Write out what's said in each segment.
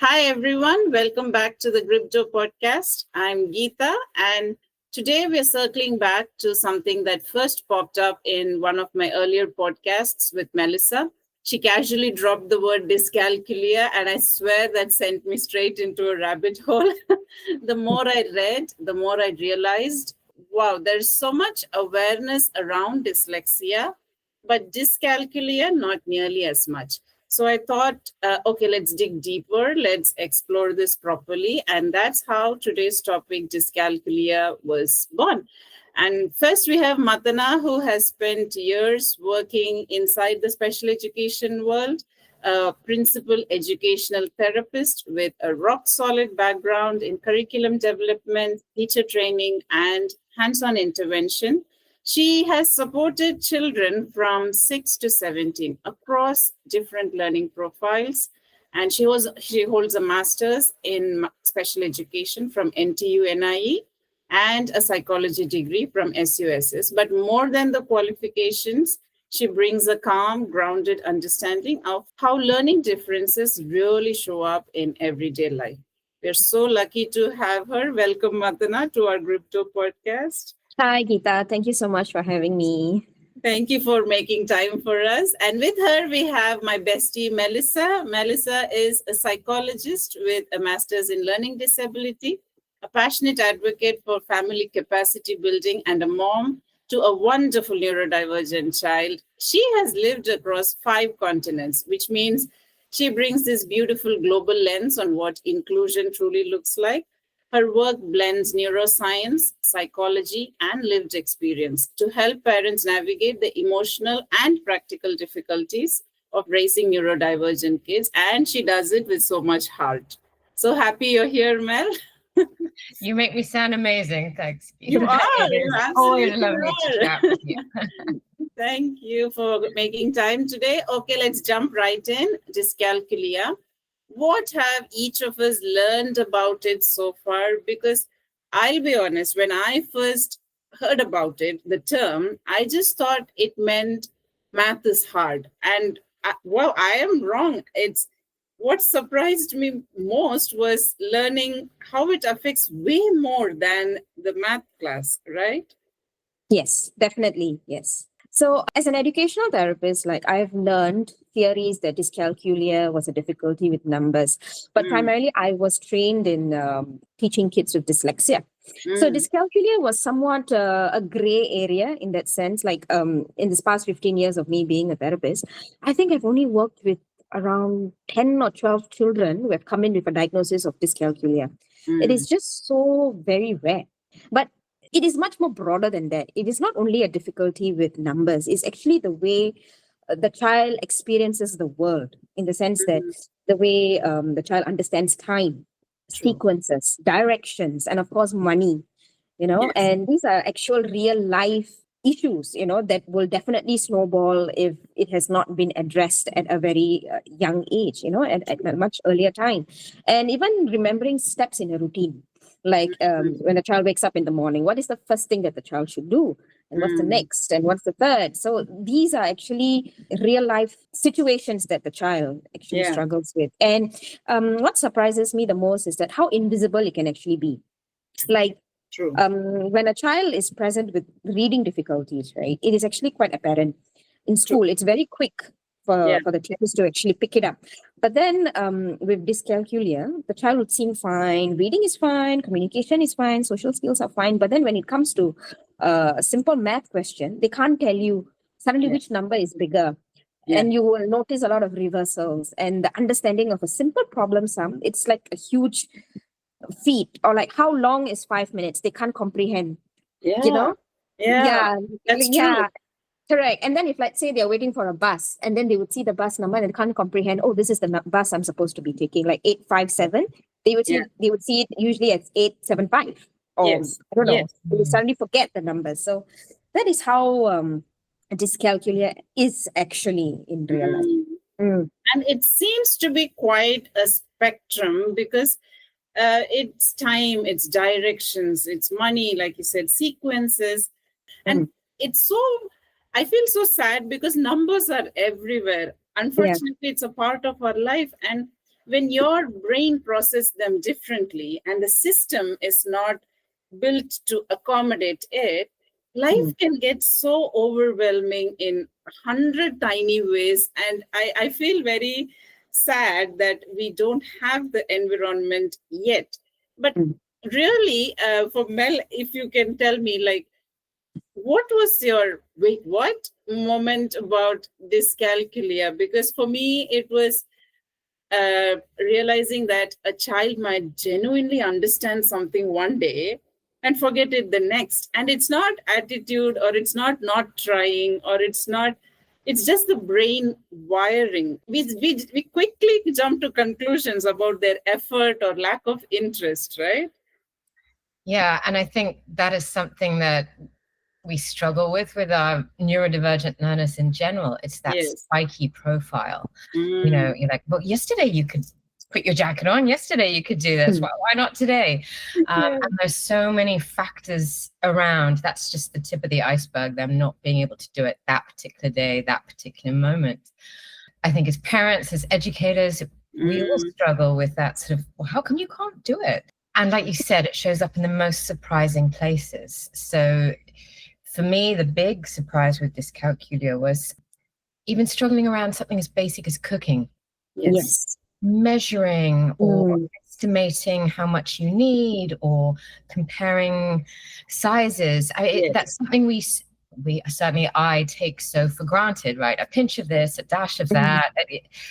Hi, everyone. Welcome back to the Crypto Podcast. I'm Geeta, and today we're circling back to something that first popped up in one of my earlier podcasts with Melissa. She casually dropped the word dyscalculia, and I swear that sent me straight into a rabbit hole. The more I read, the more I realized wow, there's so much awareness around dyslexia, but dyscalculia, not nearly as much. So I thought, okay, let's dig deeper. Let's explore this properly. And that's how today's topic, dyscalculia, was born. And first, we have Mathana, who has spent years working inside the special education world, a principal educational therapist with a rock solid background in curriculum development, teacher training, and hands on intervention. She has supported children from 6 to 17 across different learning profiles. And she holds a master's in special education from NTU NIE and a psychology degree from SUSS. But more than the qualifications, she brings a calm, grounded understanding of how learning differences really show up in everyday life. We're so lucky to have her. Welcome, Mathana, to our Crypto podcast. Hi, Geeta. Thank you so much for having me. Thank you for making time for us. And with her, we have my bestie, Melissa. Melissa is a psychologist with a master's in learning disability, a passionate advocate for family capacity building, and a mom to a wonderful neurodivergent child. She has lived across 5 continents, which means she brings this beautiful global lens on what inclusion truly looks like. Her work blends neuroscience, psychology, and lived experience to help parents navigate the emotional and practical difficulties of raising neurodivergent kids. And she does it with so much heart. So happy you're here, Mel. You make me sound amazing. Thanks. You are. It's always lovely to chat with you. Thank you for making time today. Okay, let's jump right in. Dyscalculia. What have each of us learned about it so far? Because I'll be honest, when I first heard about it, the term, I just thought it meant math is hard. And I am wrong. It's what surprised me most was learning how it affects way more than the math class, right? Yes, definitely. Yes. So, as an educational therapist, I've learned theories that dyscalculia was a difficulty with numbers, but primarily I was trained in teaching kids with dyslexia. So, dyscalculia was somewhat a gray area in that sense. In this past 15 years of me being a therapist, I think I've only worked with around 10 or 12 children who have come in with a diagnosis of dyscalculia. It is just so very rare. But it is much more broader than that. It is not only a difficulty with numbers, it's actually the way the child experiences the world, in the sense that the way the child understands time, sequences, directions, and of course, money, Yes. and these are actual real life issues, that will definitely snowball if it has not been addressed at a very young age, at a much earlier time. And even remembering steps in a routine. When a child wakes up in the morning, what is the first thing that the child should do? And what's the next? And what's the third? So these are actually real life situations that the child actually struggles with. And what surprises me the most is that how invisible it can actually be. True. When a child is present with reading difficulties, right, it is actually quite apparent in school. It's very quick for the teachers to actually pick it up. But then with dyscalculia, the child would seem fine. Reading is fine. Communication is fine. Social skills are fine. But then when it comes to a simple math question, they can't tell you suddenly which number is bigger. And you will notice a lot of reversals. And the understanding of a simple problem sum, it's like a huge feat. Or like, how long is 5 minutes? They can't comprehend. Yeah. That's true. Correct. And then if, let's say, they're waiting for a bus, and then they would see the bus number and they can't comprehend, oh, this is the bus I'm supposed to be taking, like 857. They would see it usually as 875. Or I don't know. They would suddenly forget the numbers. So that is how dyscalculia is actually in real life. And it seems to be quite a spectrum because it's time, it's directions, it's money, like you said, sequences. And it's so, I feel so sad because numbers are everywhere. Unfortunately, it's a part of our life. And when your brain processes them differently and the system is not built to accommodate it, life can get so overwhelming in 100 tiny ways. And I feel very sad that we don't have the environment yet. But really, for Mel, if you can tell me, like, what was your what moment about dyscalculia? Because for me, it was realizing that a child might genuinely understand something one day and forget it the next. And it's not attitude, or it's not trying, or it's just the brain wiring. We quickly jump to conclusions about their effort or lack of interest, right? Yeah, and I think that is something that we struggle with our neurodivergent learners in general. It's that spiky profile. You know, you're like, well, yesterday you could put your jacket on. Yesterday you could do this. Why not today? And there's so many factors around. That's just the tip of the iceberg, them not being able to do it that particular day, that particular moment. I think as parents, as educators, we all struggle with that sort of, well, how come you can't do it? And like you said, it shows up in the most surprising places. So for me, the big surprise with dyscalculia was even struggling around something as basic as cooking. Yes. Measuring or estimating how much you need, or comparing sizes. That's something we certainly I take so for granted, right? A pinch of this, a dash of that.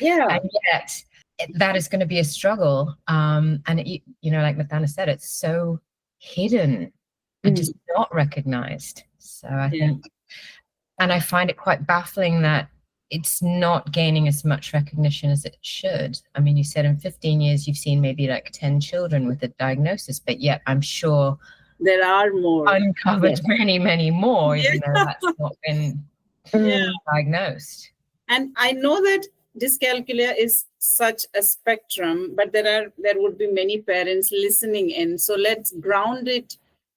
And yet that is going to be a struggle. And you know, like Mathana said, it's so hidden and just not recognized. So I think, and I find it quite baffling that it's not gaining as much recognition as it should. I mean, you said in 15 years, you've seen maybe like 10 children with a diagnosis, but yet I'm sure there are more uncovered, many, many more, even though that's not been diagnosed. And I know that dyscalculia is such a spectrum, but there would be many parents listening in. So let's ground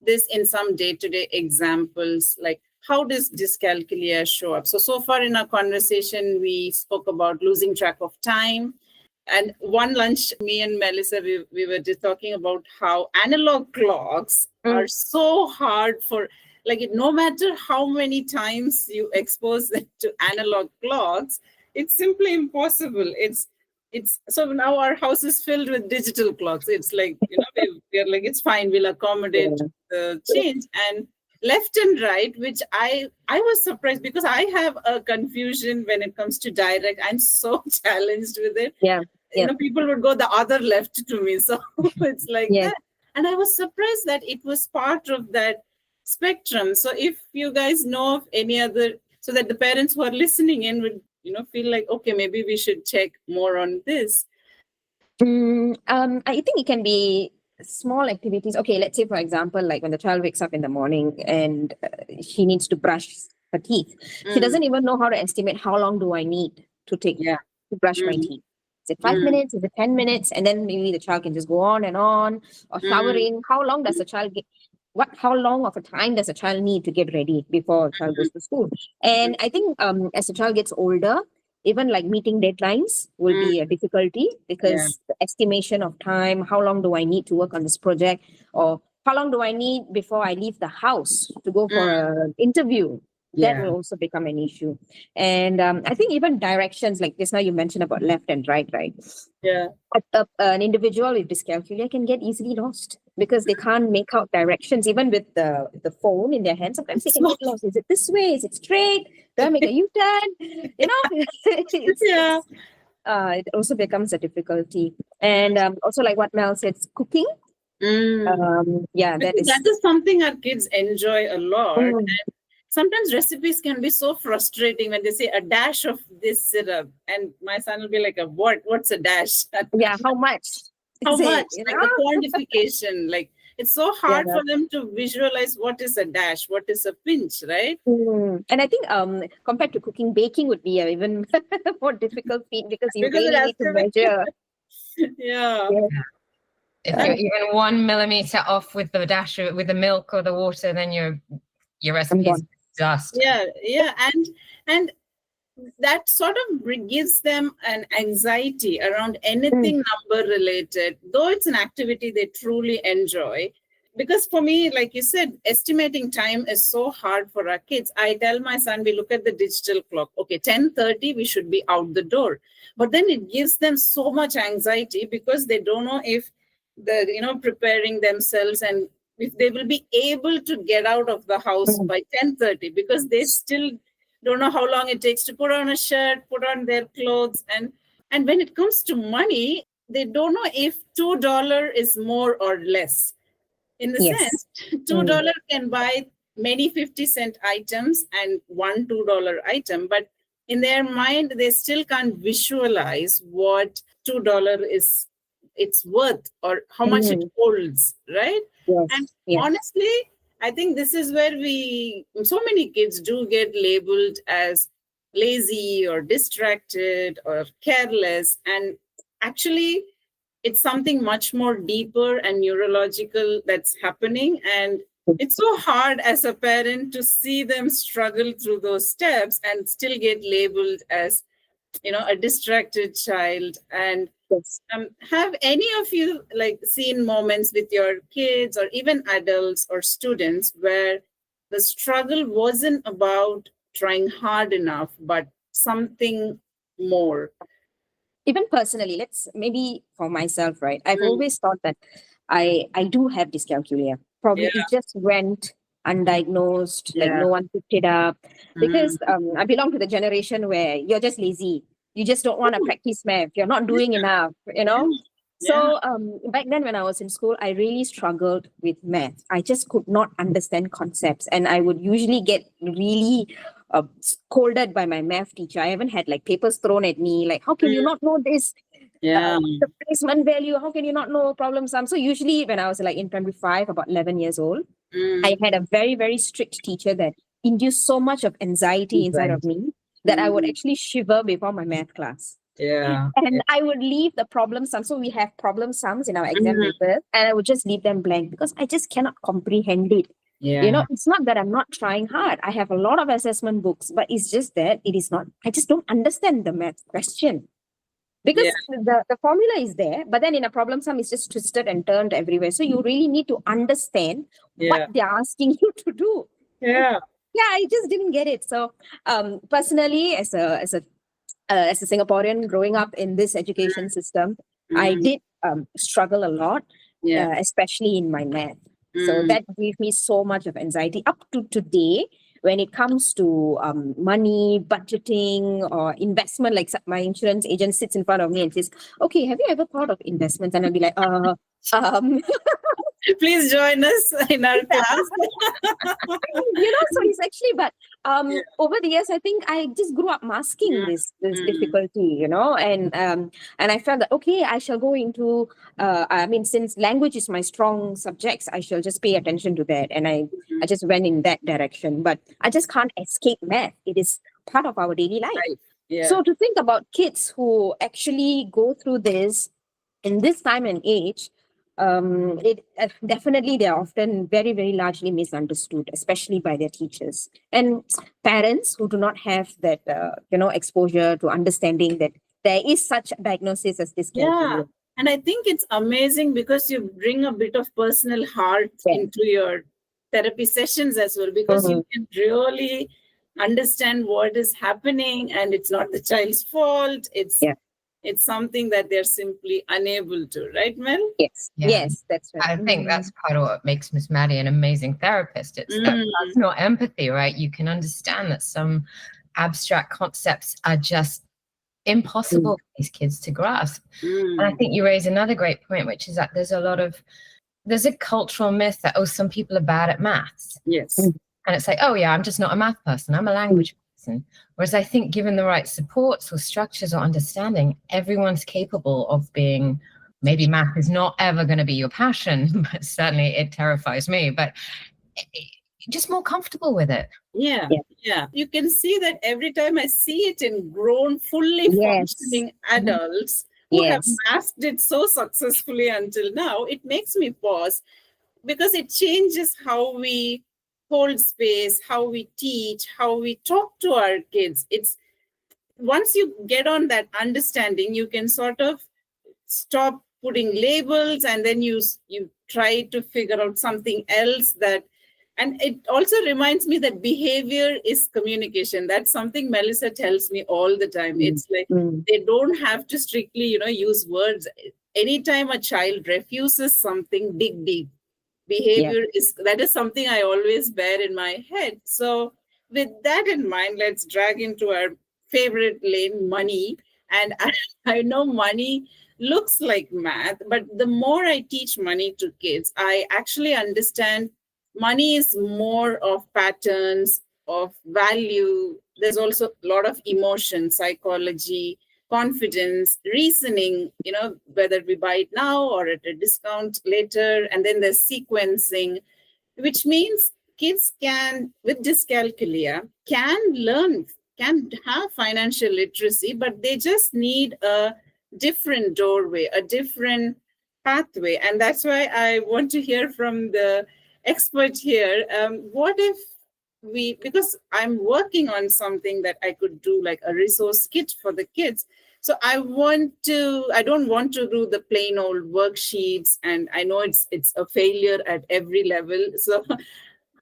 this in some day-to-day examples, like how does dyscalculia show up? So far in our conversation, we spoke about losing track of time. And one lunch, me and Melissa, we were just talking about how analog clocks are so hard for, like, no matter how many times you expose them to analog clocks, it's simply impossible. It's so now our house is filled with digital clocks. It's like, you know, we're like, it's fine, we'll accommodate the change. And left and right, which I was surprised, because I have a confusion when it comes to direct. I'm so challenged with it. You know, people would go the other left to me. So it's like that. And I was surprised that it was part of that spectrum. So if you guys know of any other, so that the parents who are listening in would, you know, feel like, okay, maybe we should check more on this. I think it can be small activities. Okay, let's say, for example, like when the child wakes up in the morning and she needs to brush her teeth. She doesn't even know how to estimate how long do I need to take to brush my teeth. Is it 5 minutes? Is it 10 minutes? And then maybe the child can just go on and on. Or showering. How long does the child get? How long of a time does a child need to get ready before a child goes to school? And I think as the child gets older, even like meeting deadlines will be a difficulty, because the estimation of time, how long do I need to work on this project, or how long do I need before I leave the house to go for an interview? That will also become an issue. And I think even directions, like just now you mentioned about left and right? Yeah. An individual with dyscalculia can get easily lost because they can't make out directions, even with the phone in their hand. Sometimes they can get lost. Is it this way? Is it straight? Do I make a U-turn? You know? It also becomes a difficulty. And also, like what Mel said, cooking. That is something our kids enjoy a lot. And sometimes recipes can be so frustrating when they say a dash of this syrup, and my son will be like, what's a dash? How much? How much? Like the quantification, like it's so hard for them to visualize what is a dash, what is a pinch, right? And I think compared to cooking, baking would be even more difficult feat, because you really need to measure. If you're even 1 millimeter off with the dash with the milk or the water, then your recipe is dust. And that sort of gives them an anxiety around anything number related, though it's an activity they truly enjoy. Because for me, like you said, estimating time is so hard for our kids. I tell my son, we look at the digital clock. Okay, 10:30, we should be out the door. But then it gives them so much anxiety because they don't know if preparing themselves and if they will be able to get out of the house by 10:30, because they still don't know how long it takes to put on a shirt, put on their clothes. And when it comes to money, they don't know if $2 is more or less. In the sense, $2 can buy many 50-cent items and one $2 item, but in their mind, they still can't visualize what $2 is it's worth or how much it holds, right? And honestly, I think this is where so many kids do get labeled as lazy or distracted or careless. And actually, it's something much more deeper and neurological that's happening. And it's so hard as a parent to see them struggle through those steps and still get labeled as, a distracted child. And have any of you seen moments with your kids or even adults or students where the struggle wasn't about trying hard enough, but something more? Even personally, let's maybe for myself, right? I've always thought that I do have dyscalculia. Probably it just went undiagnosed, like no one picked it up. Because I belong to the generation where you're just lazy. You just don't want to practice math. You're not doing enough, So back then when I was in school, I really struggled with math. I just could not understand concepts. And I would usually get really scolded by my math teacher. I even had papers thrown at me. Like, how can you not know this? The placement value, how can you not know problem sum? So usually when I was in primary 5, about 11 years old, I had a very, very strict teacher that induced so much of anxiety inside of me that I would actually shiver before my math class. And I would leave the problem sums. So we have problem sums in our exam papers, and I would just leave them blank because I just cannot comprehend it. It's not that I'm not trying hard. I have a lot of assessment books, but it's just that I just don't understand the math question. Because the formula is there, but then in a problem sum, it's just twisted and turned everywhere. So you really need to understand what they're asking you to do. I just didn't get it. So personally, as a Singaporean growing up in this education system, I did struggle a lot, especially in my math. So that gave me so much of anxiety up to today. When it comes to money, budgeting, or investment, like my insurance agent sits in front of me and says, "Okay, have you ever thought of investments?" And I'll be like, Please join us in our class. So it's actually, but over the years, I think I just grew up masking this difficulty, and I felt that, okay, I shall go into, since language is my strong subjects, I shall just pay attention to that. And I just went in that direction, but I just can't escape math. It is part of our daily life. So to think about kids who actually go through this in this time and age, definitely they're often very, very largely misunderstood, especially by their teachers and parents who do not have that exposure to understanding that there is such a diagnosis as dyscalculia. And I think it's amazing because you bring a bit of personal heart into your therapy sessions as well, because you can really understand what is happening, and it's not the child's fault. It's something that they're simply unable to, right, Mel? Yes, that's right. I think that's part of what makes Miss Maddie an amazing therapist. It's that personal empathy, right? You can understand that some abstract concepts are just impossible for these kids to grasp. And I think you raise another great point, which is that there's a cultural myth that, some people are bad at maths. And it's like, oh yeah, I'm just not a math person, I'm a language person. Whereas I think given the right supports or structures or understanding, everyone's capable of being, maybe math is not ever going to be your passion, but certainly it terrifies me, but just more comfortable with it. You can see that every time I see it in grown, fully functioning adults who have masked it so successfully until now, it makes me pause, because it changes how we hold space, how we teach, how we talk to our kids. It's once you get on that understanding, you can sort of stop putting labels, and then you try to figure out something else that. And it also reminds me that behavior is communication. That's something Melissa tells me all the time. It's like they don't have to strictly, use words. Anytime a child refuses something, dig deep. Behavior that is something I always bear in my head. So with that in mind, let's drag into our favorite lane, money. And I know money looks like math, but the more I teach money to kids, I actually understand money is more of patterns, of value. There's also a lot of emotion, psychology, confidence, reasoning, whether we buy it now or at a discount later. And then there's sequencing, which means kids can, with dyscalculia, can have financial literacy, but they just need a different doorway, a different pathway. And that's why I want to hear from the expert here. What if because I'm working on something that I could do, like a resource kit for the kids. So I don't want to do the plain old worksheets, and I know it's a failure at every level. So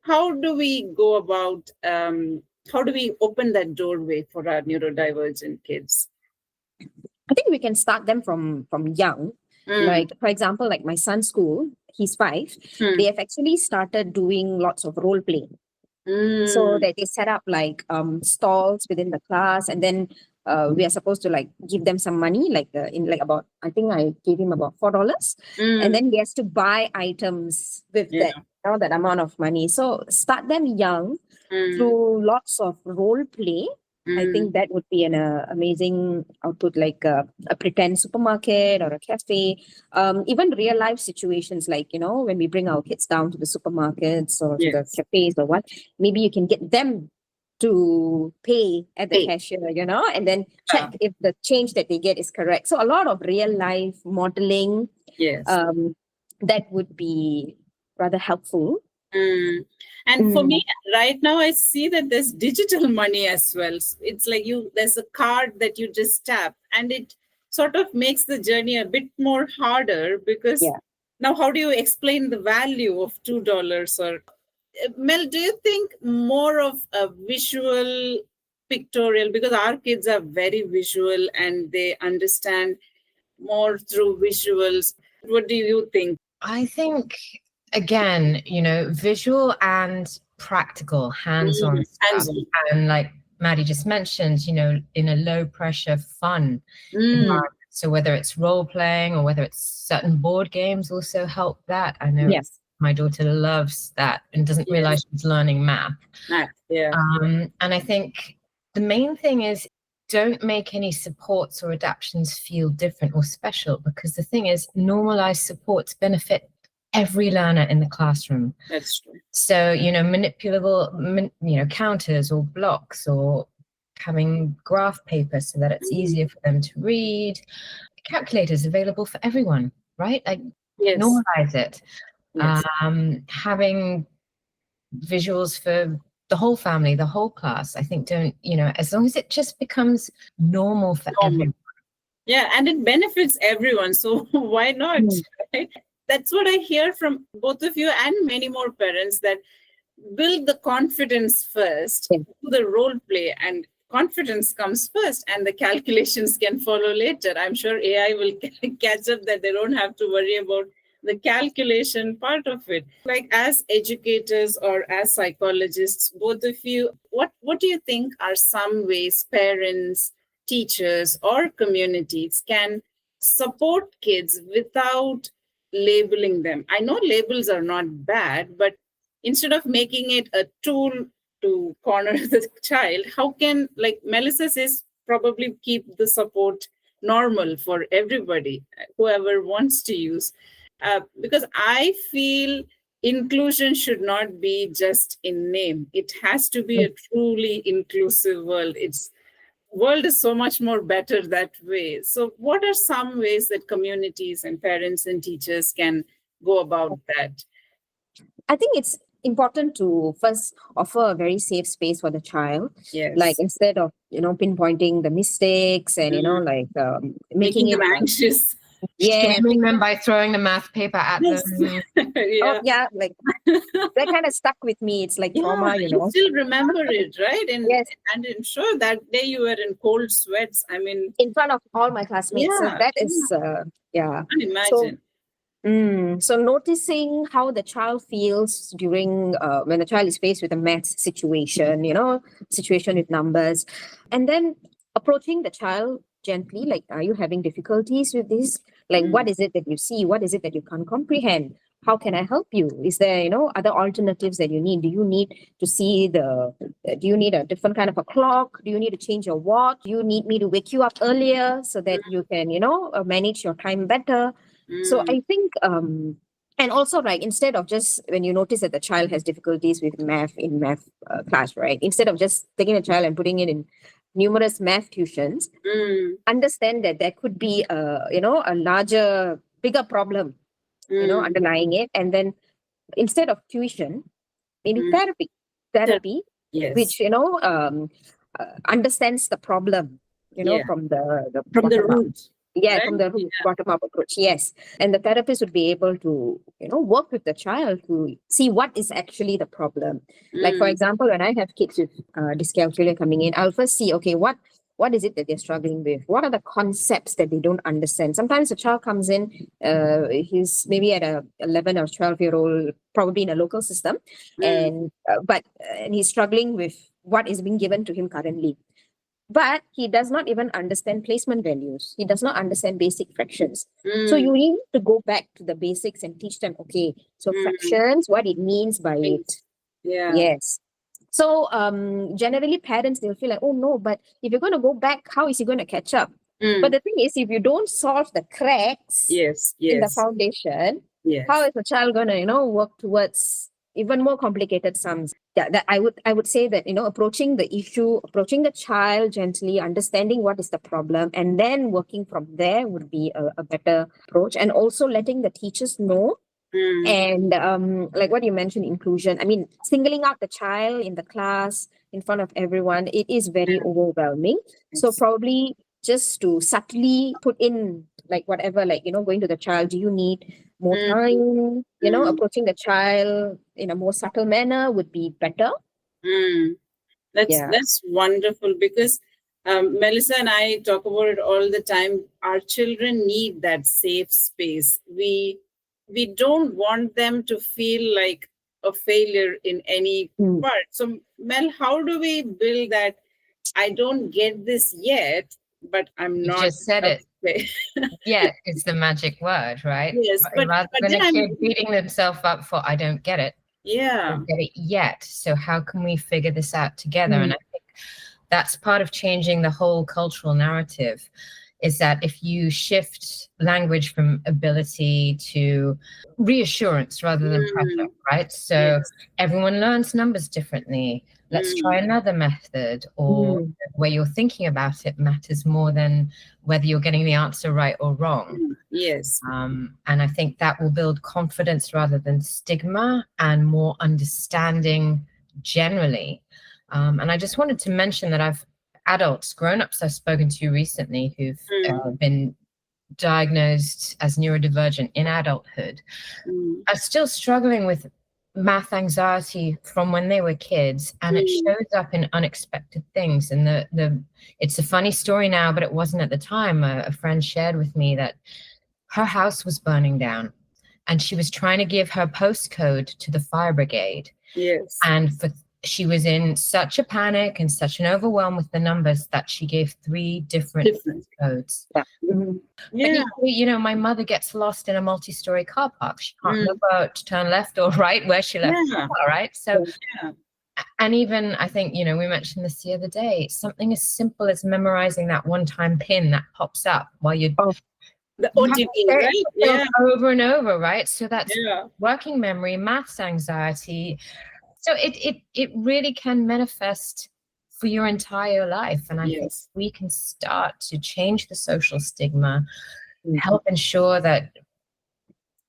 how do we go about, how do we open that doorway for our neurodivergent kids? I think we can start them from young. Like, for example, like my son's school, he's 5. They have actually started doing lots of role playing. So that they set up like stalls within the class, and then we are supposed to like give them some money, like about, I think I gave him about $4, and then he has to buy items with that amount of money. So start them young through lots of role play. I think that would be an amazing output, like a pretend supermarket or a cafe, even real life situations, like, when we bring our kids down to the supermarkets or to the cafes or what, maybe you can get them to pay at the cashier, and then check if the change that they get is correct. So a lot of real life modeling, that would be rather helpful. And for me, right now, I see that there's digital money as well. It's like there's a card that you just tap, and it sort of makes the journey a bit more harder, because now how do you explain the value of $2? Or Mel, do you think more of a visual pictorial, because our kids are very visual and they understand more through visuals? What do you think? I think, again, visual and practical, hands-on stuff. And like Maddie just mentioned, in a low pressure, fun environment. So whether it's role playing or whether it's certain board games also help that. I know my daughter loves that and doesn't realize she's learning math. And I think the main thing is, don't make any supports or adaptations feel different or special, because the thing is, normalized supports benefit every learner in the classroom. That's true. So, manipulable, counters or blocks, or having graph paper so that it's easier for them to read. Calculators available for everyone, right? Like, normalize it. Having visuals for the whole family, the whole class. I think as long as it just becomes normal for everyone. Yeah, and it benefits everyone. So why not? Right? That's what I hear from both of you and many more parents, that build the confidence first, do the role play, and confidence comes first, and the calculations can follow later. I'm sure AI will catch up that they don't have to worry about the calculation part of it. Like, as educators or as psychologists, both of you, what do you think are some ways parents, teachers, or communities can support kids without labeling them? I know labels are not bad, but instead of making it a tool to corner the child, how can, like Melissa says, probably keep the support normal for everybody, whoever wants to use? Because I feel inclusion should not be just in name. It has to be a truly inclusive world. World is so much more better that way. So what are some ways that communities and parents and teachers can go about that? I think it's important to first offer a very safe space for the child. Yes. Like instead of, pinpointing the mistakes and, making them it anxious. Shaming them by throwing the math paper at them. Oh, yeah, like that kind of stuck with me. It's like trauma, You still remember it, right? And yes. And I'm sure that day you were in cold sweats. I mean, in front of all my classmates. So that is, I can imagine. So noticing how the child feels during when the child is faced with a math situation, situation with numbers, and then approaching the child gently, like, are you having difficulties with this? Like, what is it that you see? What is it that you can't comprehend? How can I help you? Is there, other alternatives that you need? Do you need to see do you need a different kind of a clock? Do you need to change your watch? Do you need me to wake you up earlier so that you can, manage your time better? So I think, and also, right, instead of just when you notice that the child has difficulties with math in math class, right, instead of just taking a child and putting it in numerous math tuitions, understand that there could be a larger, bigger problem, underlying it. And then instead of tuition, maybe therapy, yes. which, understands the problem, from the root. Yeah, right? From the bottom-up approach, yes. And the therapist would be able to, work with the child to see what is actually the problem. Like, for example, when I have kids with dyscalculia coming in, I'll first see, okay, what is it that they're struggling with? What are the concepts that they don't understand? Sometimes a child comes in, he's maybe at a 11 or 12-year-old, probably in a local system, and he's struggling with what is being given to him currently. But he does not even understand placement values. He does not understand basic fractions. So you need to go back to the basics and teach them, okay, so fractions, what it means by it. Yeah. Yes. So generally parents, they'll feel like, oh no, but if you're going to go back, how is he going to catch up? But the thing is, if you don't solve the cracks in the foundation, how is the child going to, work towards even more complicated sums? That I would say that, approaching the issue, approaching the child gently, understanding what is the problem, and then working from there would be a better approach. And also letting the teachers know. And like what you mentioned, inclusion. I mean, singling out the child in the class in front of everyone, it is very overwhelming. So probably just to subtly put in, like, whatever, like, going to the child, do you need more time? Approaching the child in a more subtle manner would be better. That's wonderful, because Melissa and I talk about it all the time. Our children need that safe space. We don't want them to feel like a failure in any part. So, Mel, how do we build that? I don't get this yet, but I'm not. You just said it. Yeah, it's the magic word, right? Yes, but rather than a kid beating themselves up for, I don't get it. Yeah. I don't get it yet. So how can we figure this out together? And I think that's part of changing the whole cultural narrative, is that if you shift language from ability to reassurance rather than pressure, right? So everyone learns numbers differently. Let's try another method, or the way you're thinking about it matters more than whether you're getting the answer right or wrong. Yes. And I think that will build confidence rather than stigma, and more understanding generally. And I just wanted to mention that grown-ups I've spoken to recently who've been diagnosed as neurodivergent in adulthood are still struggling with math anxiety from when they were kids, and it shows up in unexpected things. And it's a funny story now, but it wasn't at the time. A friend shared with me that her house was burning down, and she was trying to give her postcode to the fire brigade. Yes. And she was in such a panic and such an overwhelm with the numbers that she gave 3 different codes. Yeah. But equally, my mother gets lost in a multi-story car park. She can't remember to turn left or right where she left the car, right? So, and even I think, we mentioned this the other day, something as simple as memorizing that one-time PIN that pops up while you're the OTP, right? Over and over, right? So that's working memory, maths anxiety. So it really can manifest for your entire life. And I think we can start to change the social stigma, help ensure that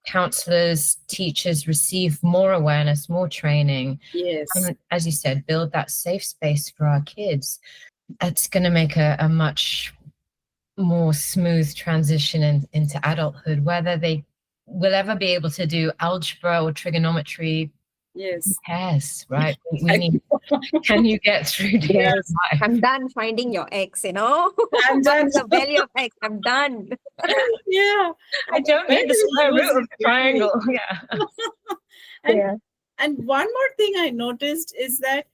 counselors, teachers receive more awareness, more training. Yes. And as you said, build that safe space for our kids. It's going to make a much more smooth transition into adulthood, whether they will ever be able to do algebra or trigonometry. Yes. Yes, right. We need, can you get through to your life? I'm done finding your ex, I'm done. done. The value of X, I'm done. Yeah. I don't need the square root of the triangle. Yeah. And one more thing I noticed is that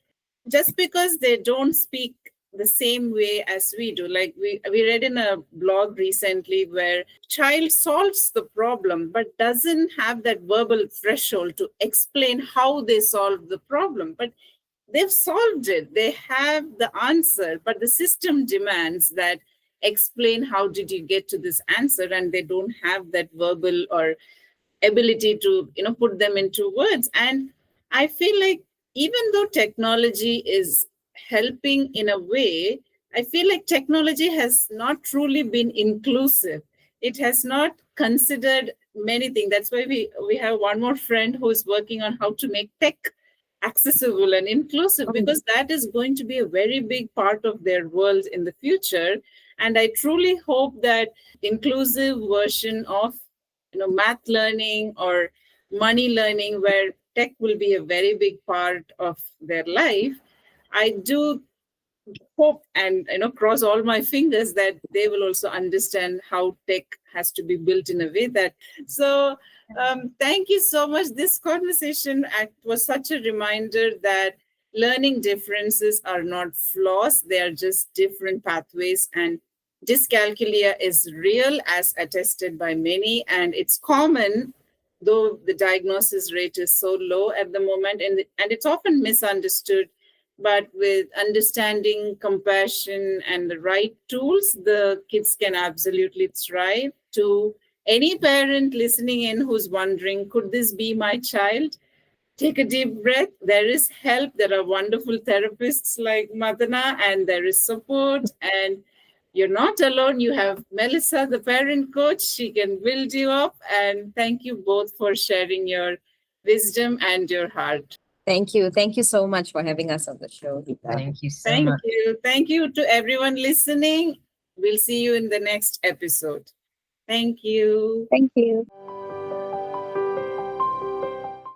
just because they don't speak the same way as we do, like we read in a blog recently where child solves the problem but doesn't have that verbal threshold to explain how they solved the problem, but they've solved it, they have the answer, but the system demands that explain how did you get to this answer, and they don't have that verbal or ability to put them into words. And I feel like even though technology is helping in a way, I feel like technology has not truly been inclusive. It has not considered many things. That's why we have one more friend who is working on how to make tech accessible and inclusive, because that is going to be a very big part of their world in the future. And I truly hope that inclusive version of math learning or money learning, where tech will be a very big part of their life, I do hope and cross all my fingers that they will also understand how tech has to be built in a way that. So thank you so much. This conversation was such a reminder that learning differences are not flaws, they are just different pathways, and dyscalculia is real as attested by many, and it's common, though the diagnosis rate is so low at the moment, and it's often misunderstood. But with understanding, compassion, and the right tools, the kids can absolutely thrive. To any parent listening in who's wondering, could this be my child? Take a deep breath. There is help. There are wonderful therapists like Mathana, and there is support. And you're not alone. You have Melissa, the parent coach. She can build you up. And thank you both for sharing your wisdom and your heart. Thank you. Thank you so much for having us on the show, Geeta. Thank you so much. Thank you. Thank you to everyone listening. We'll see you in the next episode. Thank you. Thank you.